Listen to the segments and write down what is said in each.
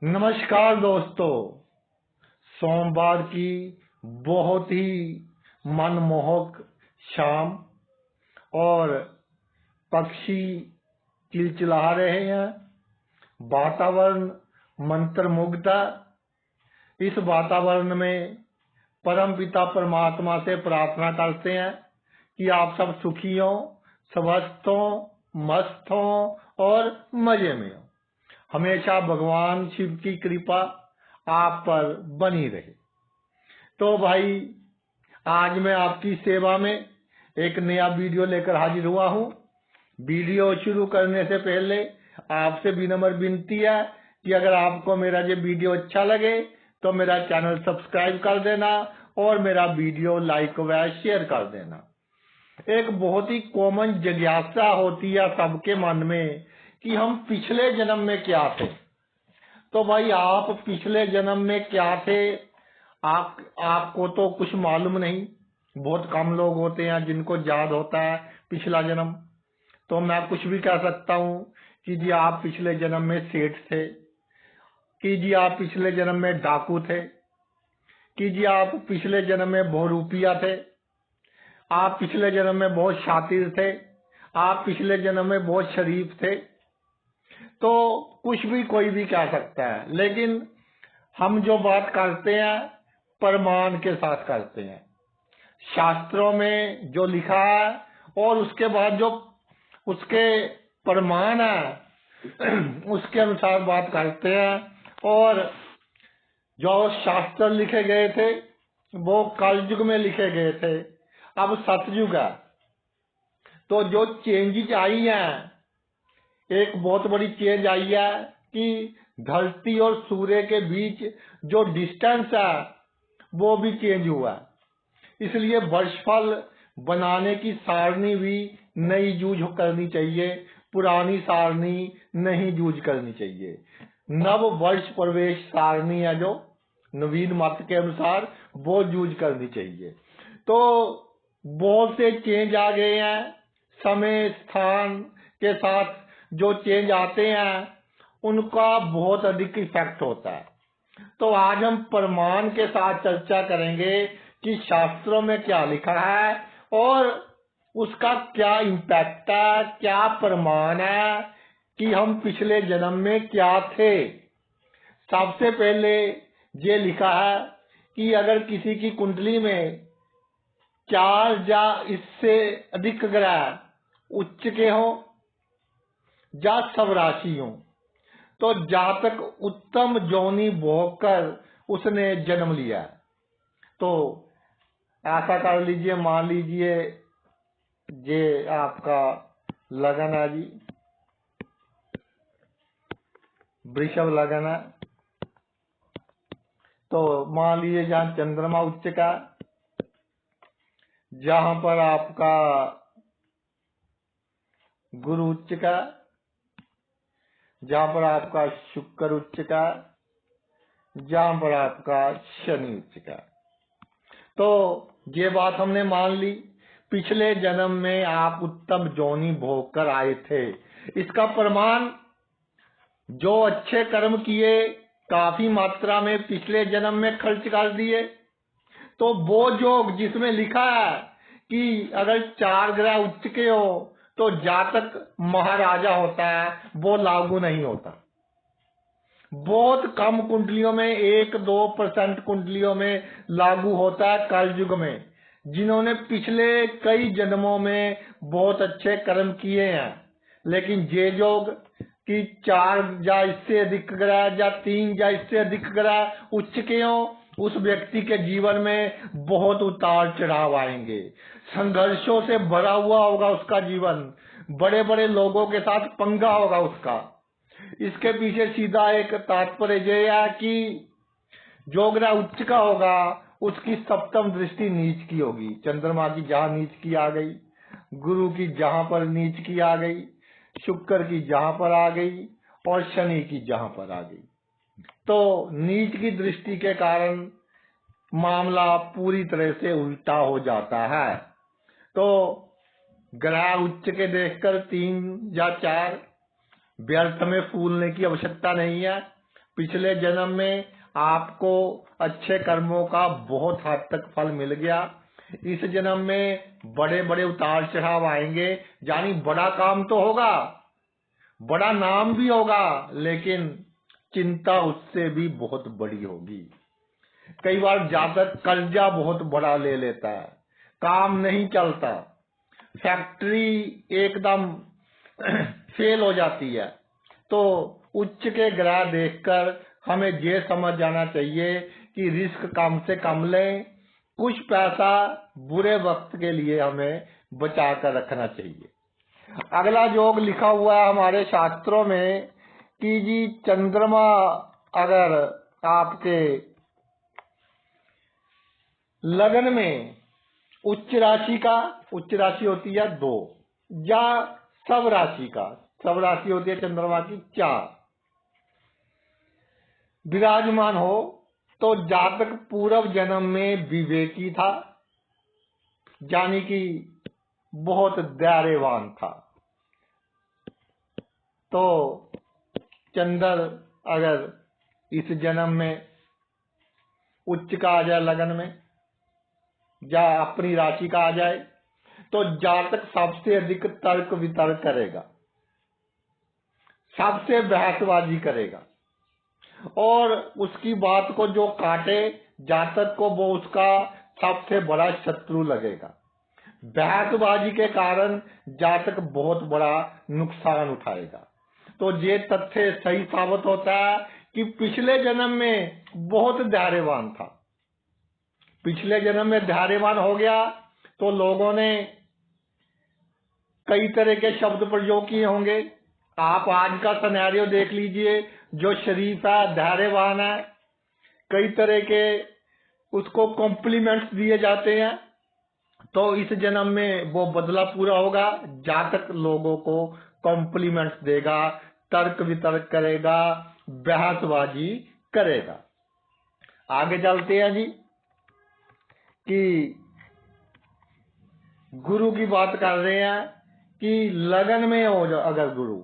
नमस्कार दोस्तों। सोमवार की बहुत ही मनमोहक शाम और पक्षी चिलचिला रहे हैं। वातावरण मंत्रमुग्ध है। इस वातावरण में परमपिता परमात्मा से प्रार्थना करते हैं कि आप सब सुखी हो, स्वस्थ हो, मस्त हो और मजे में हो। हमेशा भगवान शिव की कृपा आप पर बनी रहे। तो भाई, आज मैं आपकी सेवा में एक नया वीडियो लेकर हाजिर हुआ हूँ। वीडियो शुरू करने से पहले आपसे विनम्र विनती है कि अगर आपको मेरा ये वीडियो अच्छा लगे तो मेरा चैनल सब्सक्राइब कर देना और मेरा वीडियो लाइक व शेयर कर देना। एक बहुत ही कॉमन जिज्ञासा होती है सबके मन में कि हम पिछले जन्म में क्या थे। तो भाई, आप पिछले जन्म में क्या थे आपको तो कुछ मालूम नहीं। बहुत कम लोग होते हैं जिनको याद होता है पिछला जन्म। तो मैं कुछ भी कह सकता हूँ कि जी आप पिछले जन्म में सेठ थे, कि जी आप पिछले जन्म में डाकू थे, कि जी आप पिछले जन्म में बहुरूपिया थे, आप पिछले जन्म में बहुत शातिर थे, आप पिछले जन्म में बहुत शरीफ थे। तो कुछ भी कोई भी कह सकता है, लेकिन हम जो बात करते हैं प्रमाण के साथ करते हैं। शास्त्रों में जो लिखा है और उसके बाद जो उसके प्रमाण है उसके अनुसार बात करते हैं। और जो शास्त्र लिखे गए थे वो कलयुग में लिखे गए थे। अब सतयुग है। तो जो चेंजेस आई हैं, एक बहुत बड़ी चेंज आई है कि धरती और सूर्य के बीच जो डिस्टेंस है वो भी चेंज हुआ है। इसलिए वर्षफल बनाने की सारणी भी नई यूज करनी चाहिए, पुरानी सारणी नहीं यूज करनी चाहिए। नव वर्ष प्रवेश सारणी है जो नवीन मत के अनुसार वो यूज करनी चाहिए। तो बहुत से चेंज आ गए हैं। समय स्थान के साथ जो चेंज आते हैं उनका बहुत अधिक इफेक्ट होता है। तो आज हम प्रमाण के साथ चर्चा करेंगे कि शास्त्रों में क्या लिखा है और उसका क्या इम्पैक्ट है, क्या प्रमाण है कि हम पिछले जन्म में क्या थे। सबसे पहले ये लिखा है कि अगर किसी की कुंडली में 4 या इससे अधिक ग्रह उच्च के हो या सब राशि हो तो जातक उत्तम योनि भोग कर उसने जन्म लिया। तो ऐसा कर लीजिए, मान लीजिए ये आपका लगन है जी, वृषभ लगन है। तो मान लीजिए जहाँ चंद्रमा उच्च का, जहां पर आपका गुरु उच्च का, जहां पर आपका शुक्र उच्च का, जहां पर आपका शनि उच्च का। तो ये बात हमने मान ली, पिछले जन्म में आप उत्तम योनि भोग कर आए थे। इसका प्रमाण जो अच्छे कर्म किए, काफी मात्रा में पिछले जन्म में खर्च कर दिए, तो वो योग जिसमें लिखा है कि अगर 4 ग्रह उच्च के हो तो जातक महाराजा होता है, वो लागू नहीं होता। बहुत कम कुंडलियों में 1-2% कुंडलियों में लागू होता है कलयुग में, जिन्होंने पिछले कई जन्मों में बहुत अच्छे कर्म किए हैं। लेकिन ये योग कि 4 या इससे अधिक ग्रह या 3 या इससे अधिक ग्रह उच्च के हो, उस व्यक्ति के जीवन में बहुत उतार चढ़ाव आएंगे। संघर्षों से भरा हुआ होगा उसका जीवन, बड़े बड़े लोगों के साथ पंगा होगा उसका। इसके पीछे सीधा एक तात्पर्य यह है कि जो ग्रह उच्च का होगा उसकी सप्तम दृष्टि नीच की होगी। चंद्रमा की जहां नीच की आ गई, गुरु की जहां पर नीच की आ गई, शुक्र की जहां पर आ गई और शनि की जहां पर आ गई। तो नीच की दृष्टि के कारण मामला पूरी तरह से उल्टा हो जाता है। तो ग्रह उच्च के देखकर 3 या 4 व्यर्थ में फूलने की आवश्यकता नहीं है। पिछले जन्म में आपको अच्छे कर्मों का बहुत हद तक फल मिल गया। इस जन्म में बड़े बड़े उतार चढ़ाव आएंगे, यानी बड़ा काम तो होगा, बड़ा नाम भी होगा, लेकिन चिंता उससे भी बहुत बड़ी होगी। कई बार जातक कर्जा बहुत बड़ा ले लेता है, काम नहीं चलता, फैक्ट्री एकदम फेल हो जाती है। तो उच्च के ग्रह देखकर हमें ये समझ जाना चाहिए कि रिस्क कम से कम लें, कुछ पैसा बुरे वक्त के लिए हमें बचा कर रखना चाहिए। अगला योग लिखा हुआ है हमारे शास्त्रों में कि जी चंद्रमा अगर आपके लगन में उच्च राशि होती है 2, या सब राशि होती है चंद्रमा की 4, विराजमान हो, तो जातक पूर्व जन्म में विवेकी था, यानी कि बहुत धैर्यवान था। तो चंद्र अगर इस जन्म में उच्च का आ जाए लगन में, या अपनी राशि का आ जाए, तो जातक सबसे अधिक तर्क वितर्क करेगा, सबसे बहसबाजी करेगा, और उसकी बात को जो काटे जातक को वो उसका सबसे बड़ा शत्रु लगेगा। बहसबाजी के कारण जातक बहुत बड़ा नुकसान उठाएगा। तो ये तथ्य सही साबित होता है कि पिछले जन्म में बहुत धैर्यवान था। पिछले जन्म में धैर्यवान हो गया तो लोगों ने कई तरह के शब्द प्रयोग किए होंगे। आप आज का सिनेरियो देख लीजिए, जो शरीफ है, धैर्यवान है, कई तरह के उसको कॉम्प्लीमेंट्स दिए जाते हैं। तो इस जन्म में वो बदला पूरा होगा, जातक लोगों को कॉम्प्लीमेंट्स देगा, तर्क वितर्क करेगा, बहसबाजी करेगा। आगे चलते हैं जी कि गुरु की बात कर रहे हैं कि लगन में हो जो अगर गुरु,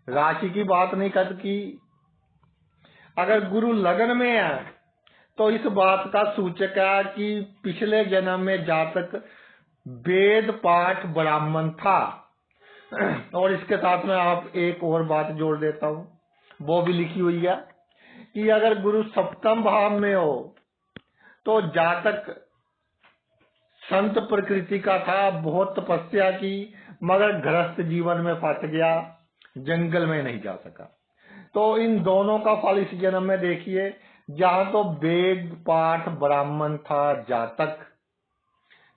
राशि की बात नहीं कर की, अगर गुरु लगन में है तो इस बात का सूचक है कि पिछले जन्म में जातक वेद पाठ ब्राह्मण था। और इसके साथ में आप एक और बात जोड़ देता हूं, वो भी लिखी हुई है कि अगर गुरु सप्तम भाव में हो तो जातक संत प्रकृति का था, बहुत तपस्या की, मगर गृहस्थ जीवन में फंस गया, जंगल में नहीं जा सका। तो इन दोनों का फल इस जन्म में देखिए, जहां तो वेद पाठ ब्राह्मण था जातक,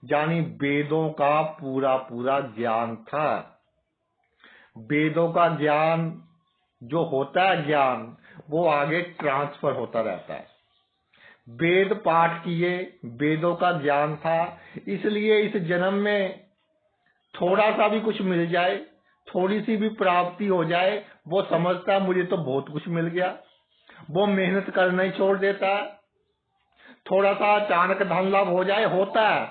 यानी वेदों का पूरा पूरा ज्ञान था। वेदों का ज्ञान जो होता है ज्ञान, वो आगे ट्रांसफर होता रहता है। वेद पाठ किए, वेदों का ज्ञान था, इसलिए इस जन्म में थोड़ा सा भी कुछ मिल जाए, थोड़ी सी भी प्राप्ति हो जाए, वो समझता मुझे तो बहुत कुछ मिल गया, वो मेहनत करना ही छोड़ देता है। थोड़ा सा अचानक धन लाभ हो जाए, होता है,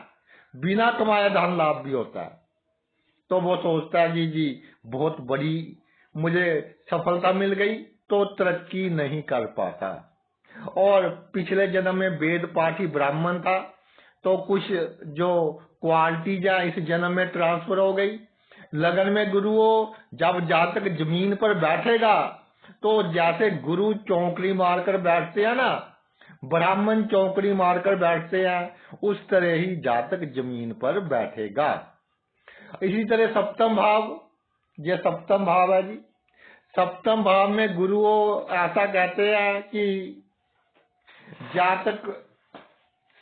बिना कमाए धन लाभ भी होता है, तो वो सोचता है जी बहुत बड़ी मुझे सफलता मिल गई, तो तरक्की नहीं कर पाता। और पिछले जन्म में वेद पाठी ब्राह्मण था, तो कुछ जो क्वालिटी जा इस जन्म में ट्रांसफर हो गई। लगन में गुरु हो, जब जातक जमीन पर बैठेगा तो जैसे गुरु चौकड़ी मारकर बैठते हैं ना, ब्राह्मण चौकड़ी मारकर बैठते हैं, उस तरह ही जातक जमीन पर बैठेगा। इसी तरह सप्तम भाव, ये सप्तम भाव है जी। सप्तम भाव में गुरु ऐसा कहते हैं कि जातक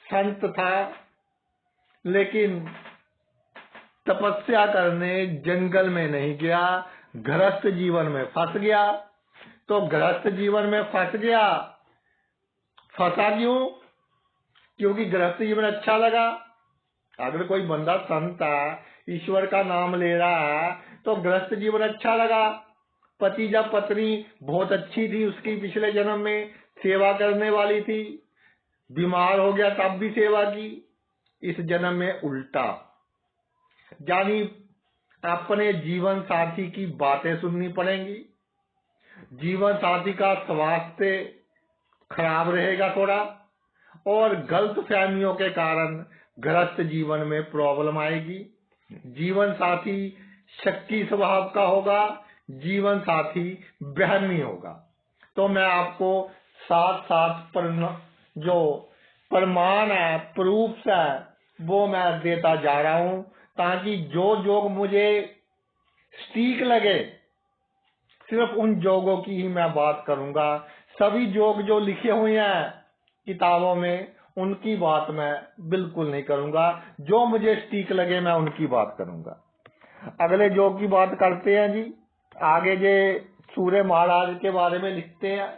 संत था, लेकिन तपस्या करने जंगल में नहीं गया, गृहस्थ जीवन में फंस गया। तो गृहस्थ जीवन में फंस गया, फंसा क्यों? क्योंकि गृहस्थ जीवन अच्छा लगा। अगर कोई बंदा संत है, ईश्वर का नाम ले रहा है, तो गृहस्थ जीवन अच्छा लगा। पति या पत्नी बहुत अच्छी थी उसकी, पिछले जन्म में सेवा करने वाली थी, बीमार हो गया तब भी सेवा की। इस जन्म में उल्टा, यानी अपने जीवन साथी की बातें सुननी पड़ेंगी, जीवन साथी का स्वास्थ्य खराब रहेगा थोड़ा, और गलत फहमियों के कारण गृहस्थ जीवन में प्रॉब्लम आएगी। जीवन साथी शक्ति स्वभाव का होगा, जीवन साथी वहमी होगा। तो मैं आपको साथ साथ जो प्रमाण है, प्रूफ है, वो मैं देता जा रहा हूं, ताकि जो योग मुझे ठीक लगे सिर्फ उन योगों की ही मैं बात करूंगा। सभी योग जो लिखे हुए हैं किताबों में उनकी बात मैं बिल्कुल नहीं करूंगा। जो मुझे ठीक लगे मैं उनकी बात करूंगा। अगले योग की बात करते हैं जी। आगे जे सूर्य महाराज के बारे में लिखते हैं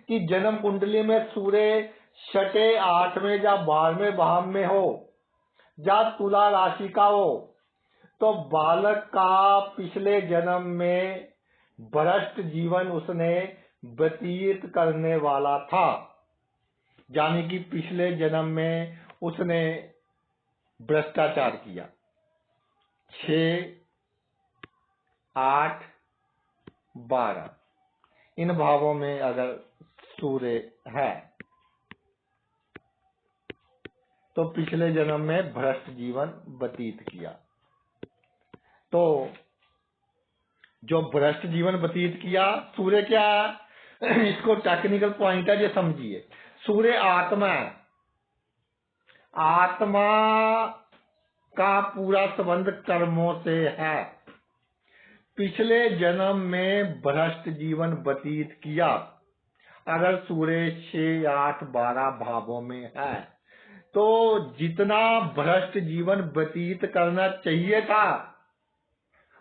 कि जन्म कुंडली में सूर्य छठे 8वें या 12वें भाव में हो या तुला राशि का हो तो बालक का पिछले जन्म में भ्रष्ट जीवन उसने व्यतीत करने वाला था, यानी कि पिछले जन्म में उसने भ्रष्टाचार किया। 6, 8, 12 इन भावों में अगर सूर्य है तो पिछले जन्म में भ्रष्ट जीवन व्यतीत किया। तो जो भ्रष्ट जीवन व्यतीत किया, सूर्य क्या है इसको टेक्निकल पॉइंट है, ये समझिए। सूर्य आत्मा है, आत्मा का पूरा संबंध कर्मों से है। पिछले जन्म में भ्रष्ट जीवन व्यतीत किया अगर सूर्य 6, 8, 12 भावों में है तो जितना भ्रष्ट जीवन व्यतीत करना चाहिए था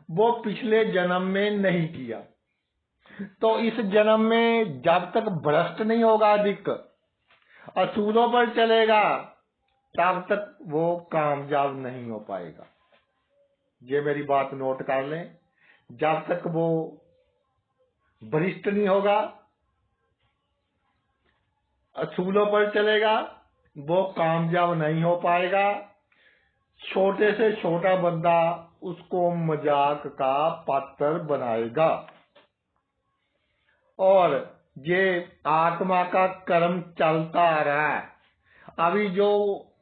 वो पिछले जन्म में नहीं किया। तो इस जन्म में जब तक भ्रष्ट नहीं होगा, अधिक असूलों पर चलेगा, तब तक वो कामयाब नहीं हो पाएगा। ये मेरी बात नोट कर लें। जब तक वो भ्रष्ट नहीं होगा, असूलों पर चलेगा, वो कामयाब नहीं हो पाएगा। छोटे से छोटा बंदा उसको मजाक का पात्र बनाएगा। और ये आत्मा का कर्म चलता आ रहा है। अभी जो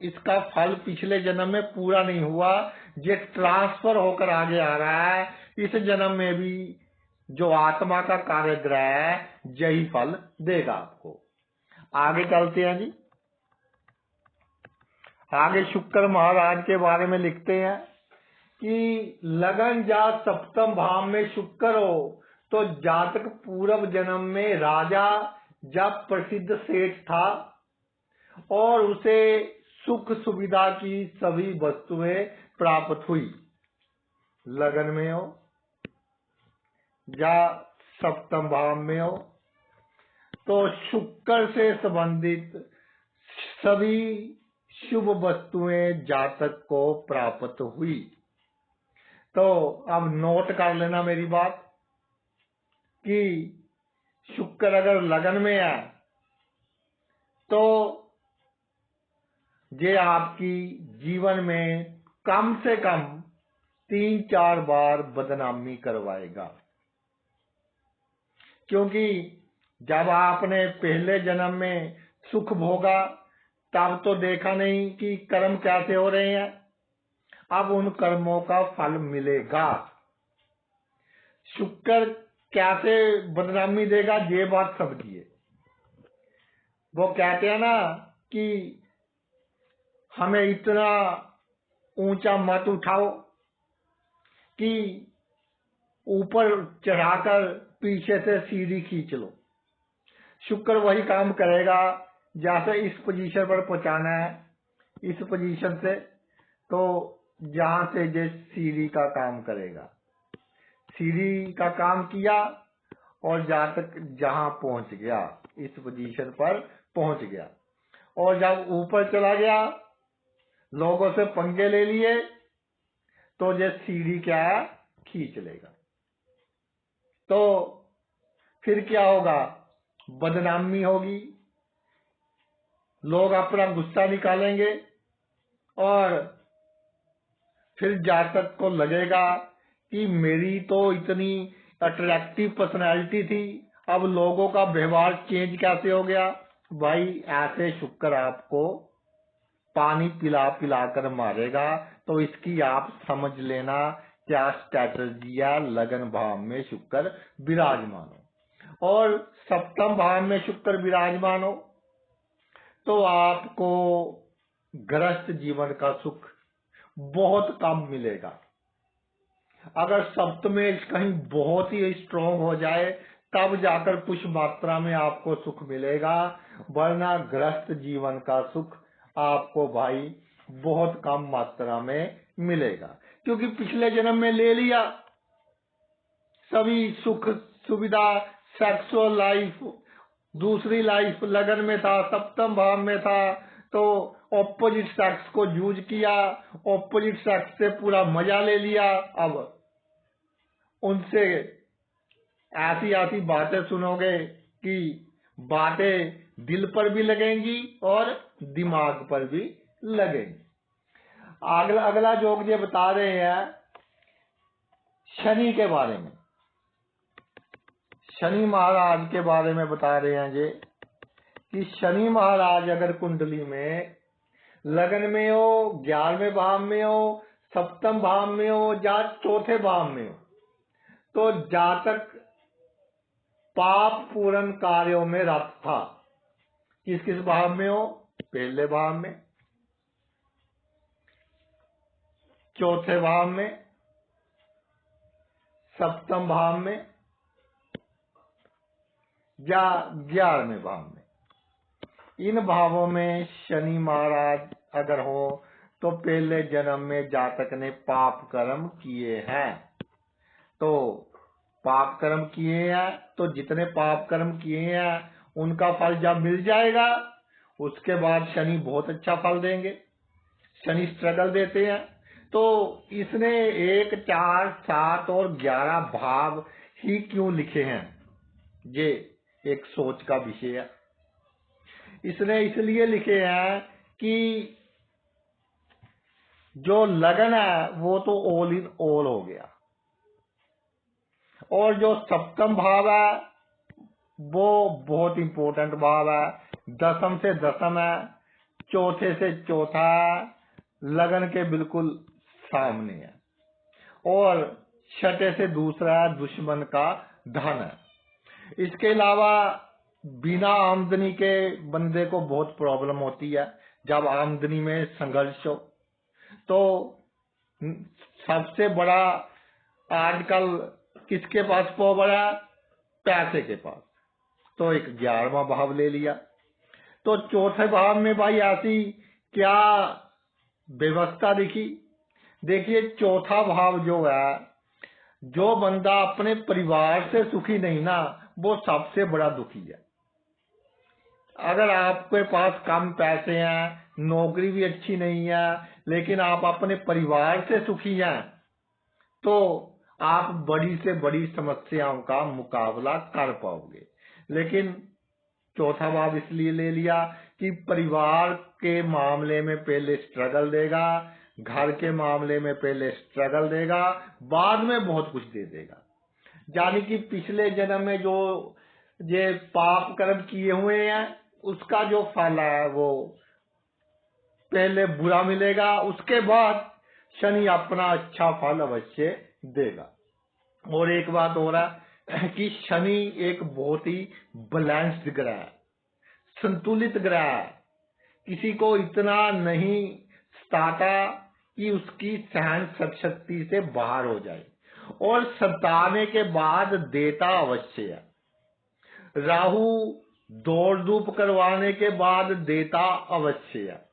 इसका फल पिछले जन्म में पूरा नहीं हुआ, ये ट्रांसफर होकर आगे आ रहा है। इस जन्म में भी जो आत्मा का कार्यग्रह है यही फल देगा आपको। आगे चलते हैं जी। आगे शुक्र महाराज के बारे में लिखते हैं कि लगन या सप्तम भाव में शुक्र हो तो जातक पूर्व जन्म में राजा या प्रसिद्ध सेठ था और उसे सुख सुविधा की सभी वस्तुएं प्राप्त हुई। लगन में हो या सप्तम भाव में हो तो शुक्र से संबंधित सभी शुभ वस्तुएं जातक को प्राप्त हुई। तो अब नोट कर लेना मेरी बात कि शुक्र अगर लगन में है तो ये आपकी जीवन में कम से कम 3-4 बार बदनामी करवाएगा। क्योंकि जब आपने पहले जन्म में सुख भोगा तब तो देखा नहीं कि कर्म कैसे हो रहे हैं। अब उन कर्मों का फल मिलेगा। शुक्र कैसे बदनामी देगा ये बात समझिए। वो कहते हैं ना कि हमें इतना ऊंचा मत उठाओ कि ऊपर चढ़ाकर पीछे से सीढ़ी खींच लो। शुक्र वही काम करेगा। जैसे इस पोजीशन पर पहुंचाना है, इस पोजीशन से, तो जहां से ये सीढ़ी का काम करेगा, सीढ़ी का काम किया और जहां पहुंच गया, इस पोजीशन पर पहुंच गया। और जब ऊपर चला गया, लोगों से पंगे ले लिए, तो ये सीढ़ी क्या है, खींच लेगा। तो फिर क्या होगा, बदनामी होगी, लोग अपना गुस्सा निकालेंगे और फिर जातक को लगेगा कि मेरी तो इतनी अट्रैक्टिव पर्सनैलिटी थी अब लोगों का व्यवहार चेंज कैसे हो गया भाई? ऐसे शुक्र आपको पानी पिला पिला कर मारेगा, तो इसकी आप समझ लेना क्या स्ट्रैटेजी है। लगन भाव में शुक्र विराजमान हो और सप्तम भाव में शुक्र विराजमान हो तो आपको गृहस्थ जीवन का सुख बहुत कम मिलेगा। अगर सप्तमेश कहीं बहुत ही स्ट्रांग हो जाए तब जाकर कुछ मात्रा में आपको सुख मिलेगा, वरना गृहस्थ जीवन का सुख आपको भाई बहुत कम मात्रा में मिलेगा, क्योंकि पिछले जन्म में ले लिया सभी सुख सुविधा, सेक्सुअल लाइफ, दूसरी लाइफ लगन में था, सप्तम भाव में था, तो ऑपोजिट सेक्स को यूज किया, ऑपोजिट सेक्स से पूरा मजा ले लिया। अब उनसे ऐसी ऐसी बातें सुनोगे कि बातें दिल पर भी लगेंगी और दिमाग पर भी लगेंगी। अगला योग ये बता रहे हैं शनि के बारे में। शनि महाराज के बारे में बता रहे हैं ये कि शनि महाराज अगर कुंडली में लगन में हो, 11वें भाव में हो, सप्तम भाव में हो या चौथे भाव में हो, तो जातक पाप पूर्ण कार्यों में रत था। किस किस भाव में हो? पहले भाव में, चौथे भाव में, सप्तम भाव में या 11वें भाव में। इन भावों में शनि महाराज अगर हो तो पहले जन्म में जातक ने पाप कर्म किए हैं। तो पाप कर्म किए हैं तो जितने पाप कर्म किए हैं उनका फल जब मिल जाएगा उसके बाद शनि बहुत अच्छा फल देंगे। शनि स्ट्रगल देते हैं, तो इसने 1, 4, 7 और 11 भाव ही क्यों लिखे हैं, ये एक सोच का विषय है। इसने इसलिए लिखे हैं कि जो लगन है वो तो ऑल इन ऑल हो गया, और जो सप्तम भाव है वो बहुत इंपॉर्टेंट भाव है, दसम से दसम है, चौथे से चौथा है, लगन के बिल्कुल सामने है, और छठे से दूसरा है, दुश्मन का धन है। इसके अलावा बिना आमदनी के बंदे को बहुत प्रॉब्लम होती है। जब आमदनी में संघर्ष हो तो सबसे बड़ा आजकल किसके पास पावर है? पैसे के पास। तो एक 11वां भाव ले लिया, तो चौथे भाव में भाई ऐसी क्या व्यवस्था दिखी? देखिए चौथा भाव जो है, जो बंदा अपने परिवार से सुखी नहीं ना, वो सबसे बड़ा दुखी है। अगर आपके पास कम पैसे हैं, नौकरी भी अच्छी नहीं है, लेकिन आप अपने परिवार से सुखी हैं, तो आप बड़ी से बड़ी समस्याओं का मुकाबला कर पाओगे। लेकिन चौथा भाव इसलिए ले लिया कि परिवार के मामले में पहले स्ट्रगल देगा, घर के मामले में पहले स्ट्रगल देगा, बाद में बहुत कुछ दे देगा। यानी कि पिछले जन्म में जो ये पाप कर्म किए हुए हैं उसका जो फल है वो पहले बुरा मिलेगा, उसके बाद शनि अपना अच्छा फल अवश्य देगा। और एक बात हो रहा है कि शनि एक बहुत ही बैलेंस्ड ग्रह है, संतुलित ग्रह है। किसी को इतना नहीं सताता कि उसकी सहन शक्ति से बाहर हो जाए, और सताने के बाद देता अवश्य है। राहु दौड़ धूप करवाने के बाद देता अवश्य है।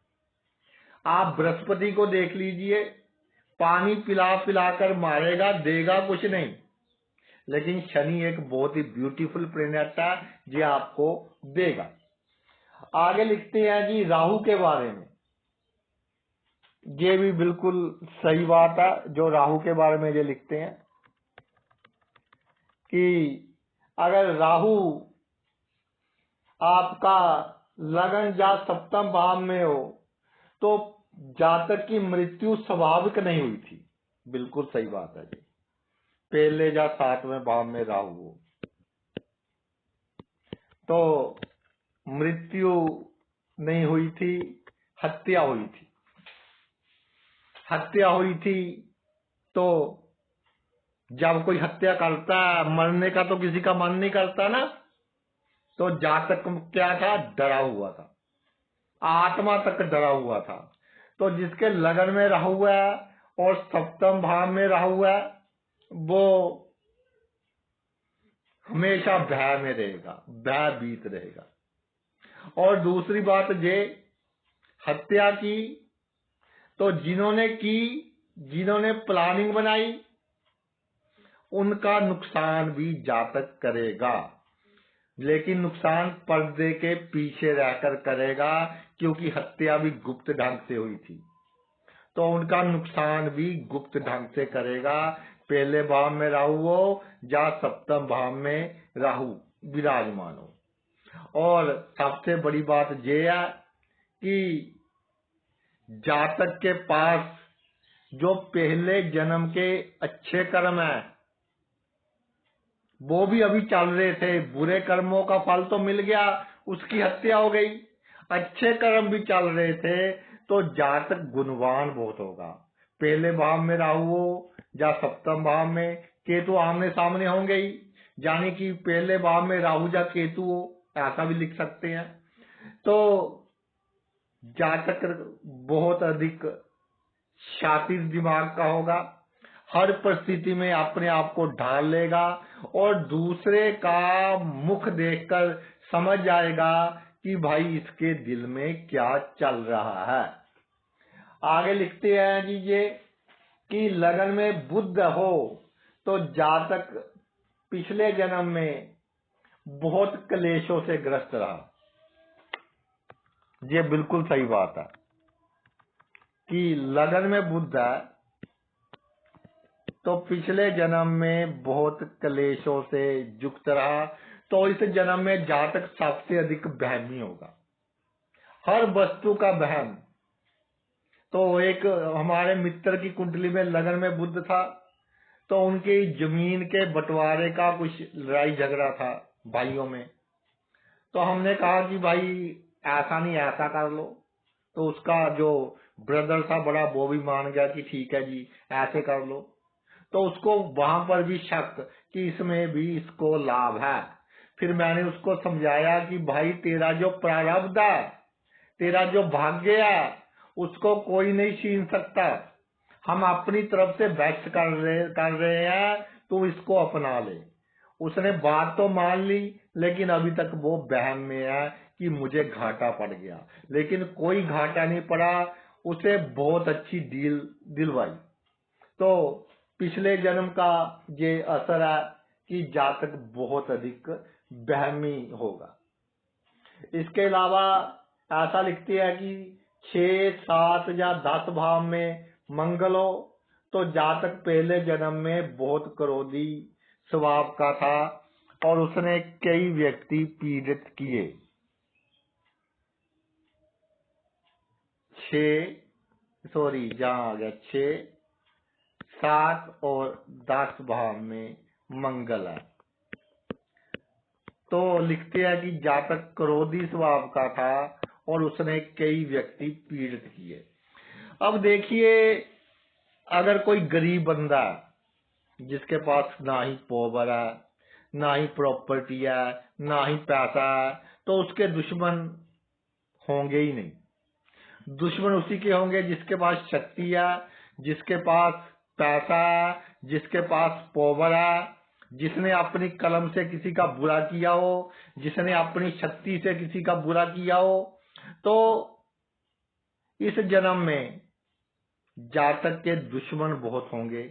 आप बृहस्पति को देख लीजिए, पानी पिला पिला कर मारेगा, देगा कुछ नहीं। लेकिन शनि एक बहुत ही ब्यूटीफुल प्लैनेट है, ये आपको देगा। आगे लिखते हैं जी राहु के बारे में। ये भी बिल्कुल सही बात है जो राहु के बारे में ये लिखते हैं कि अगर राहु आपका लगन या सप्तम भाव में हो तो जातक की मृत्यु स्वाभाविक नहीं हुई थी। बिल्कुल सही बात है जी। पहले या 7वें भाव में राहु हो तो मृत्यु नहीं हुई थी, हत्या हुई थी। हत्या हुई थी तो जब कोई हत्या करता है, मरने का तो किसी का मन नहीं करता ना, तो जातक क्या था, डरा हुआ था, आत्मा तक डरा हुआ था। तो जिसके लगन में राहु है और सप्तम भाव में राहु है, वो हमेशा भय में रहेगा, भयभीत रहेगा। और दूसरी बात ये, हत्या की तो जिन्होंने प्लानिंग बनाई उनका नुकसान भी जातक करेगा, लेकिन नुकसान पर्दे के पीछे रहकर करेगा, क्योंकि हत्या भी गुप्त ढंग से हुई थी, तो उनका नुकसान भी गुप्त ढंग से करेगा। पहले भाव में राहु हो या सप्तम भाव में राहु विराजमान हो। और सबसे बड़ी बात यह है कि जातक के पास जो पहले जन्म के अच्छे कर्म है वो भी अभी चल रहे थे, बुरे कर्मों का फल तो मिल गया, उसकी हत्या हो गई, अच्छे कर्म भी चल रहे थे, तो जातक गुणवान बहुत होगा। पहले भाव में राहु हो या सप्तम भाव में केतु आमने सामने होंगे ही, यानी कि पहले भाव में राहु या केतु हो, ऐसा भी लिख सकते हैं। तो जातक बहुत अधिक शातिर दिमाग का होगा, हर परिस्थिति में अपने आप को ढाल लेगा और दूसरे का मुख देखकर समझ जाएगा कि भाई इसके दिल में क्या चल रहा है। आगे लिखते हैं जी ये कि लगन में बुध हो तो जातक पिछले जन्म में बहुत क्लेशों से ग्रस्त रहा। ये बिल्कुल सही बात है कि लगन में बुध है तो पिछले जन्म में बहुत क्लेशों से युक्त रहा, तो इस जन्म में जातक सबसे अधिक वहमी होगा, हर वस्तु का वहम। तो एक हमारे मित्र की कुंडली में लगन में बुध था, तो उनकी जमीन के बंटवारे का कुछ लड़ाई झगड़ा था भाइयों में। तो हमने कहा कि भाई ऐसा नहीं, ऐसा कर लो। तो उसका जो ब्रदर था बड़ा, वो भी मान गया कि ठीक है जी ऐसे कर लो। तो उसको वहां पर भी शक कि इसमें भी इसको लाभ है। फिर मैंने उसको समझाया कि भाई तेरा जो प्रारब्ध है, तेरा जो भाग्य है, उसको कोई नहीं छीन सकता। हम अपनी तरफ से बेस्ट कर रहे हैं, तू इसको अपना ले। उसने बात तो मान ली, लेकिन अभी तक वो वहम में है कि मुझे घाटा पड़ गया, लेकिन कोई घाटा नहीं पड़ा, उसे बहुत अच्छी डील दिलवाई। तो पिछले जन्म का ये असर है कि जातक बहुत अधिक वहमी होगा। इसके अलावा ऐसा लिखते हैं कि 6, 7 या 10 भाव में मंगल हो तो जातक पहले जन्म में बहुत क्रोधी स्वभाव का था और उसने कई व्यक्ति पीड़ित किए। 6, 7 और 10 भाव में मंगल है, तो लिखते हैं कि जातक क्रोधी स्वभाव का था और उसने कई व्यक्ति पीड़ित किए। अब देखिए, अगर कोई गरीब बंदा जिसके पास ना ही पॉवर है, ना ही प्रॉपर्टी है, ना ही पैसा है, तो उसके दुश्मन होंगे ही नहीं। दुश्मन उसी के होंगे जिसके पास शक्ति है, जिसके पास पैसा है, जिसके पास पॉवर है, जिसने अपनी कलम से किसी का बुरा किया हो, जिसने अपनी शक्ति से किसी का बुरा किया हो। तो इस जन्म में जातक के दुश्मन बहुत होंगे,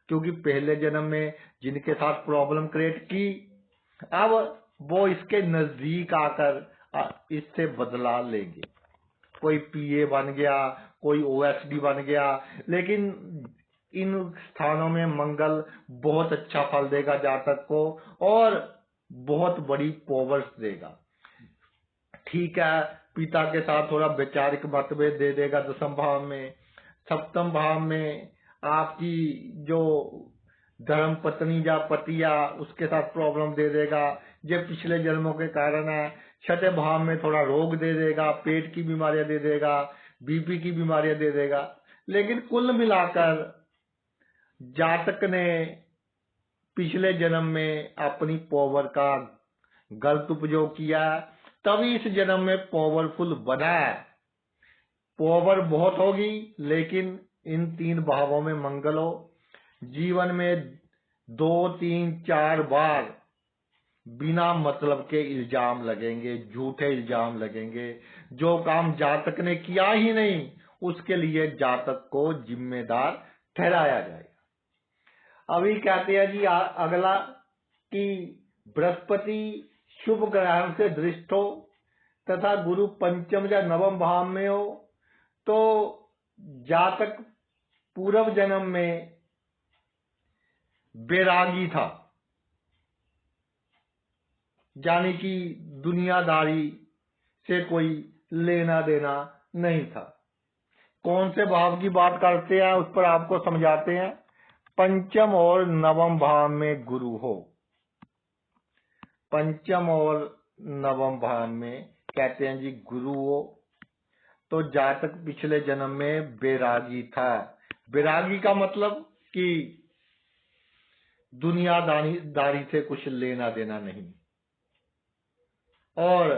क्योंकि पहले जन्म में जिनके साथ प्रॉब्लम क्रिएट की, अब वो इसके नजदीक आकर इससे बदला लेंगे। कोई पीए बन गया, कोई ओएसडी बन गया, लेकिन इन स्थानों में मंगल बहुत अच्छा फल देगा जातक को और बहुत बड़ी पावर्स देगा। ठीक है, पिता के साथ थोड़ा वैचारिक मतभेद दे देगा 10th भाव में। 7th भाव में आपकी जो धर्म पत्नी या पति या उसके साथ प्रॉब्लम दे देगा ये पिछले जन्मों के कारण है। छठे भाव में थोड़ा रोग दे देगा, पेट की बीमारियां दे देगा, बीपी की बीमारियां दे देगा। लेकिन कुल मिलाकर जातक ने पिछले जन्म में अपनी पावर का गलत उपयोग किया, तभी इस जन्म में पावरफुल बना है। पावर बहुत होगी, लेकिन इन 3 भावों में मंगल हो, जीवन में 2, 3, 4 बार बिना मतलब के इल्जाम लगेंगे, झूठे इल्जाम लगेंगे। जो काम जातक ने किया ही नहीं, उसके लिए जातक को जिम्मेदार ठहराया जाएगा। अभी कहते हैं जी अगला कि बृहस्पति शुभ ग्रह से दृष्ट हो तथा गुरु पंचम या नवम भाव में हो, तो जातक पूर्व जन्म में बैरागी था, यानी कि दुनियादारी से कोई लेना देना नहीं था। कौन से भाव की बात करते हैं उस पर आपको समझाते हैं। पंचम और नवम भाव में गुरु हो, पंचम और नवम भाव में कहते हैं जी गुरु हो, तो जातक पिछले जन्म में बैरागी था। बैरागी का मतलब कि दुनियादारी से कुछ लेना देना नहीं, और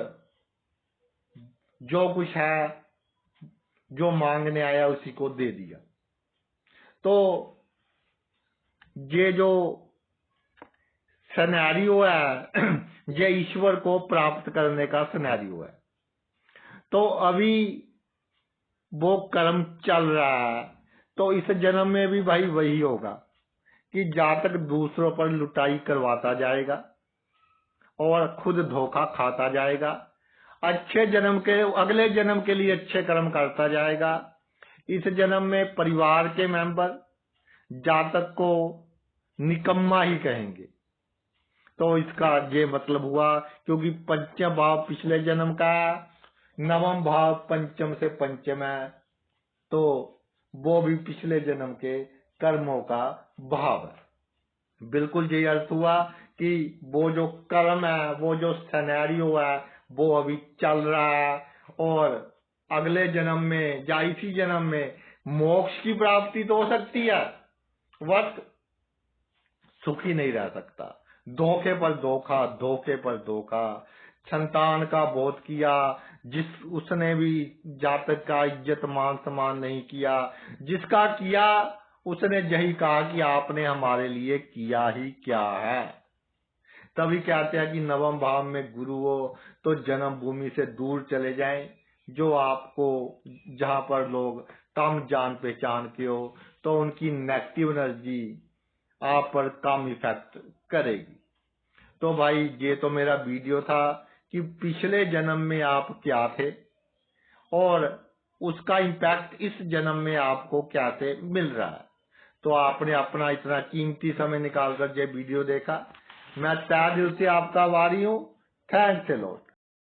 जो कुछ है, जो मांगने आया उसी को दे दिया। तो ये जो सिनेरियो है ये ईश्वर को प्राप्त करने का सिनेरियो है। तो अभी वो कर्म चल रहा है, तो इस जन्म में भी भाई वही होगा कि जातक दूसरों पर लुटाई करवाता जाएगा और खुद धोखा खाता जाएगा। अच्छे जन्म के अगले जन्म के लिए अच्छे कर्म करता जाएगा। इस जन्म में परिवार के मेंबर जातक को निकम्मा ही कहेंगे। तो इसका ये मतलब हुआ, क्योंकि पंचम भाव पिछले जन्म का, नवम भाव पंचम से पंचम है, तो वो भी पिछले जन्म के कर्मों का भाव है। बिल्कुल यही अर्थ हुआ कि वो जो कर्म है, वो जो सिनेरियो है, वो अभी चल रहा है, और अगले जन्म में या इसी जन्म में मोक्ष की प्राप्ति तो हो सकती है, वक्त सुखी नहीं रह सकता। धोखे पर धोखा, धोखे पर धोखा। संतान का बोध किया, उसने भी जातक का इज्जत मान सम्मान नहीं किया। जिसका किया उसने यही कहा कि आपने हमारे लिए किया ही क्या है। तभी कहते हैं कि नवम भाव में गुरु हो तो जन्म भूमि से दूर चले जाएं, जो आपको जहां पर लोग कम जान पहचान के हो, तो उनकी नेगेटिव एनर्जी आप पर कम इफेक्ट करेगी। तो भाई ये तो मेरा वीडियो था कि पिछले जन्म में आप क्या थे और उसका इम्पैक्ट इस जन्म में आपको क्या से मिल रहा है। तो आपने अपना इतना कीमती समय निकालकर ये वीडियो देखा, मैं तहे दिल से आपका आभारी हूँ। Thanks a lot.